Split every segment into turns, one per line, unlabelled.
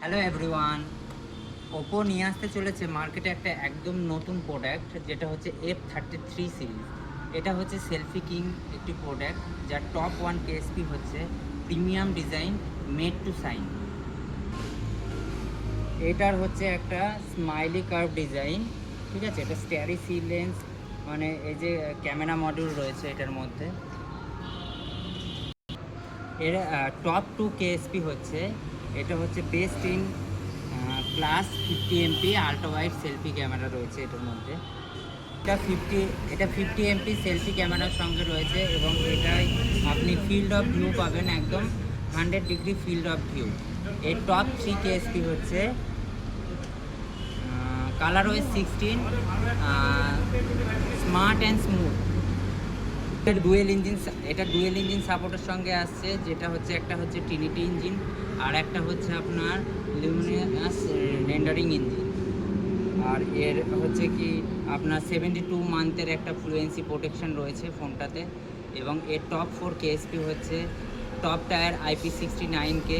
Hello everyone. Oppo নিয়ে আসতে চলেছে মার্কেটে একটা একদম নতুন প্রোডাক্ট, যেটা হচ্ছে F33 সিরিজ। এটা হচ্ছে সেলফি কিং একটি প্রোডাক্ট, যার টপ ওয়ান কেএসপি হচ্ছে premium design made to sign. এটার হচ্ছে একটা স্মাইলি কার্ভ ডিজাইন, ঠিক আছে। এটা স্ট্যারি সি লেন্স, মানে এই যে ক্যামেরা মডিউল রয়েছে এটার মধ্যে। এর টপ টু কেএসপি হচ্ছে, এটা হচ্ছে best in plus 50 MP ultra wide selfie camera রয়েছে এটার মধ্যে। এটা 50 এমপি সেলফি ক্যামেরার সঙ্গে রয়েছে, এবং এটাই আপনি ফিল্ড অফ ভিউ পাবেন, একদম 100 ডিগ্রি ফিল্ড অফ ভিউ। এর টপ 3 কেএসপি হচ্ছে কালার ওয়েস 16, স্মার্ট অ্যান্ড স্মুথ। এটা ডুয়েল ইঞ্জিন সাপোর্টের সঙ্গে আসছে, যেটা হচ্ছে একটা হচ্ছে ট্রিনিটি ইঞ্জিন, আর একটা হচ্ছে আপনার লুমিনাস রেন্ডারিং ইঞ্জিন। আর এর হচ্ছে কি আপনার 72 মান্থের একটা ফ্লুয়েন্সি প্রোটেকশন রয়েছে ফোনটাতে। এবং এর টপ 4 কেএসপি হচ্ছে top tyre IP69K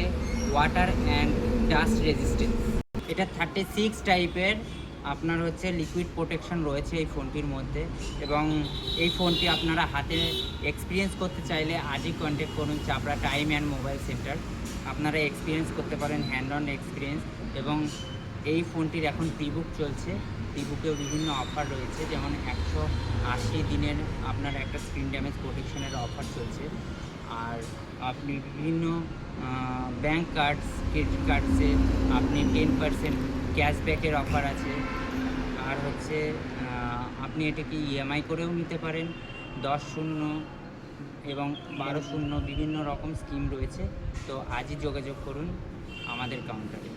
water and dust resistance. এটা 36 টাইপের আপনার হচ্ছে লিকুইড প্রোটেকশন রয়েছে এই ফোনটির মধ্যে। এবং এই ফোনটি আপনারা হাতে এক্সপিরিয়েন্স করতে চাইলে আজই কন্ট্যাক্ট করুন চাপড়া টাইম অ্যান্ড মোবাইল সেন্টার। আপনারা এক্সপিরিয়েন্স করতে পারেন, হ্যান্ড অন এক্সপিরিয়েন্স। এবং এই ফোনটির এখন প্রিবুক চলছে, প্রিবুকেও বিভিন্ন অফার রয়েছে, যেমন 180 দিনের আপনার একটা স্ক্রিন ড্যামেজ প্রোটেকশনের অফার চলছে। আর আপনি বিভিন্ন ব্যাঙ্ক কার্ডস, ক্রেডিট কার্ডসে আপনি 10% ক্যাশব্যাকের অফার আছে। আর হচ্ছে আপনি এটাকে ইএমআই করেও নিতে পারেন, 10-0 এবং 12-0 বিভিন্ন রকম স্কিম রয়েছে। তো আজই যোগাযোগ করুন আমাদের কাউন্টারে।